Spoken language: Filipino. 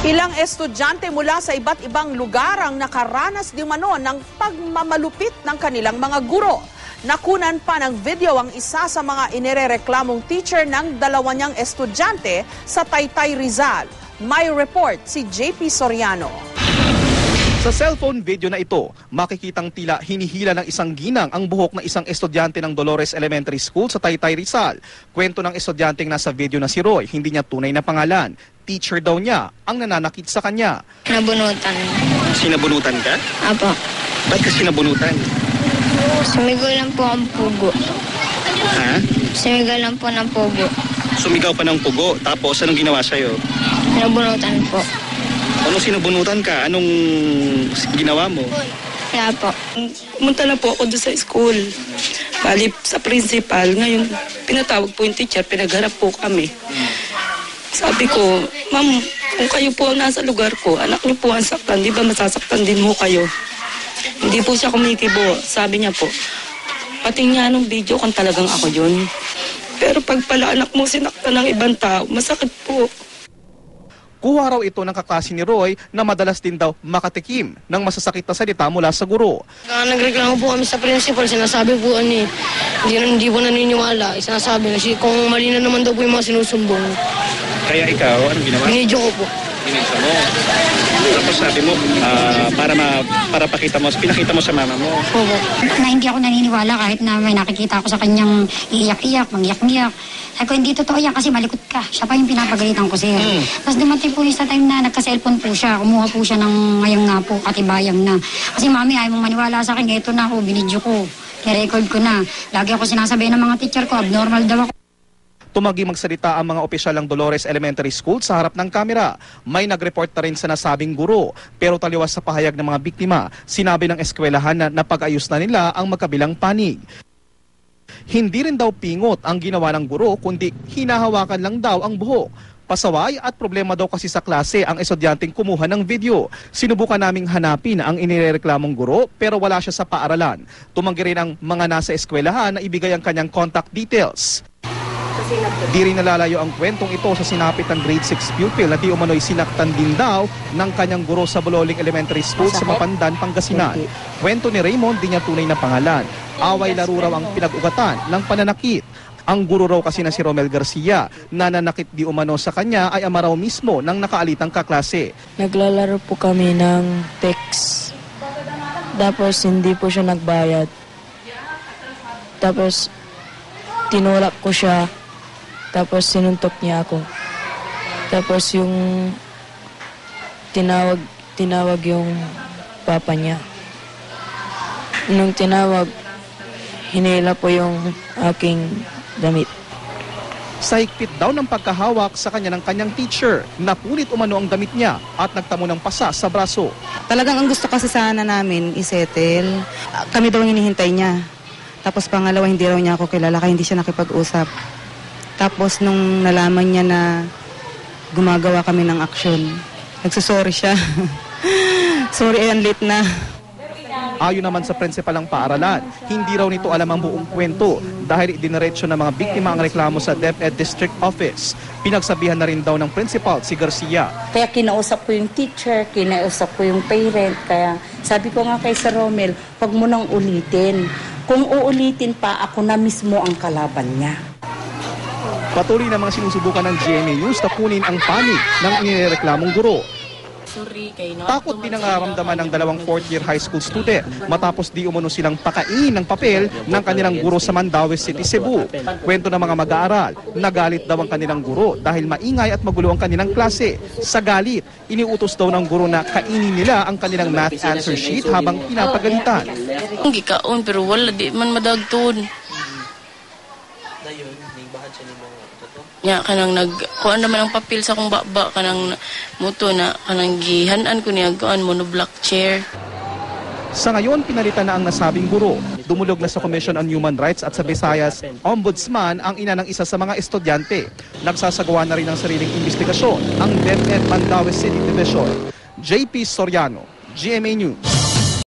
Ilang estudyante mula sa iba't ibang lugar ang nakaranas di umano ng pagmamalupit ng kanilang mga guro. Nakunan pa ng video ang isa sa mga inirereklamong teacher ng dalawa niyang estudyante sa Taytay, Rizal. May report si JP Soriano. Sa cellphone video na ito, makikitang tila hinihila ng isang ginang ang buhok ng isang estudyante ng Dolores Elementary School sa Taytay, Rizal. Kwento ng estudyanteng nasa video na si Roy, hindi niya tunay na pangalan. Teacher daw niya ang nananakit sa kanya. Nabunutan. Sinabunutan ka? Apo. Ba't ka sinabunutan? Sumigaw lang po ang pugo. Ha? Sumigaw lang po ng pugo. Sumigaw pa ng pugo, tapos anong ginawa sa'yo? Nabunutan po. Anong sinabunutan ka? Anong ginawa mo? Kaya po. Pumunta na po ako doon sa school. Bali sa principal. Ngayon, pinatawag po yung teacher, pinagharap po kami. Sabi ko, ma'am, kung kayo po ang nasa lugar ko, anak niyo po ang saktan, di ba masasaktan din mo kayo? Hindi po siya kumikibo. Sabi niya po, pati nga nung video kung talagang ako yun. Pero pag pala anak mo sinaktan ng ibang tao, masakit po. Kuha raw ito ng kaklase ni Roy na madalas din daw makatikim ng masasakit na salita mula sa guro. Nagreklamo po kami sa principal, sinasabi po hindi po naniniwala. Sinasabi na kung mali na naman daw po yung mga sinusumbong. Kaya ikaw, anong ginawa? Binidyo ko po. Binidyo mo. Tapos sabi mo, para pinakita mo sa mama mo. Opo. Na hindi ako naniniwala kahit na may nakikita ako sa kanyang iiyak-iyak, mangyak-ngiyak. Sabi ko, hindi totoo yan kasi malikot ka. Siya pa yung pinapagalitan ko sir. Tapos dumating po yung sa time na nagka-cellphone po siya. Kumuha po siya ng ngayong nga po, katibayang na. Kasi mami, ayaw mong maniwala sa akin. Ito na ako, binidyo ko. I-record ko na. Lagi ako sinasabi ng mga teacher ko, abnormal daw ako. Tumagi magsalita ang mga opisyal ng Dolores Elementary School sa harap ng kamera. May nag-report na rin sa nasabing guro. Pero taliwas sa pahayag ng mga biktima, sinabi ng eskwelahan na napag-ayos na nila ang magkabilang panig. Hindi rin daw pingot ang ginawa ng guro, kundi hinahawakan lang daw ang buhok. Pasaway at problema daw kasi sa klase ang estudyanteng kumuha ng video. Sinubukan naming hanapin ang inireklamong guro pero wala siya sa paaralan. Tumanggi rin ang mga nasa eskwelahan na ibigay ang kanyang contact details. Di rin nalalayo ang kwentong ito sa sinapit ng grade 6 pupil na di umano'y sinaktan din daw ng kanyang guro sa Bololing Elementary School sa Mapandan, Pangasinan. Kwento ni Raymond, di niya tunay na pangalan. Away-laro raw ang pinag-ugatan ng pananakit. Ang guro raw kasi na si Romel Garcia, na nanakit di umano sa kanya ay ama raw mismo ng nakaalitang kaklase. Naglalaro po kami ng text. Tapos hindi po siya nagbayad. Tapos tinulak ko siya. Tapos sinuntok niya ako. Tapos yung tinawag yung papa niya. Nung tinawag, hinila po yung aking damit. Sa higpit daw ng pagkahawak sa kanya ng kanyang teacher, napunit umano ang damit niya at nagtamo ng pasa sa braso. Talagang ang gusto kasi sana namin isettle. Kami daw ang hinihintay niya. Tapos pangalawa, hindi raw niya ako kilala kaya hindi siya nakipag-usap. Tapos nung nalaman niya na gumagawa kami ng aksyon, nagsusorry siya. Sorry, ang late na. Ayon naman sa prinsipal ng paaralan, hindi raw nito alam ang buong kwento dahil idiniretso ng mga biktima ang reklamo sa DepEd District Office. Pinagsabihan na rin daw ng principal si Garcia. Kaya kinausap ko yung teacher, kinausap ko yung parent. Kaya sabi ko nga kay Sir Romel, huwag mo nang ulitin. Kung uulitin pa, ako na mismo ang kalaban niya. Patuloy na mga sinusubukan ng GMA News na kunin ang panig ng inireklamong guro. Takot din ang nararamdaman ng dalawang fourth-year high school student matapos di umano silang pakainin ng papel ng kanilang guro sa Mandaue City, Cebu. Kwento ng mga mag-aaral, nagalit daw ang kanilang guro dahil maingay at magulo ang kanilang klase. Sa galit, iniutos daw ng guro na kainin nila ang kanilang math answer sheet habang pinapagalitan. Hindi kaon pero wala di man madagton. Nya kanang kuan naman ang papel sa akong baba kanang muto na kanang gihanan ko niya kuan mono black chair. Sa ngayon, pinalitan na ang nasabing guro. Dumulog na sa Commission on Human Rights at sa Visayas Ombudsman ang ina ng isa sa mga estudyante. Nagsasagawa na rin ng sariling investigasyon ang DepEd Mandaue City Division. JP Soriano, GMA News.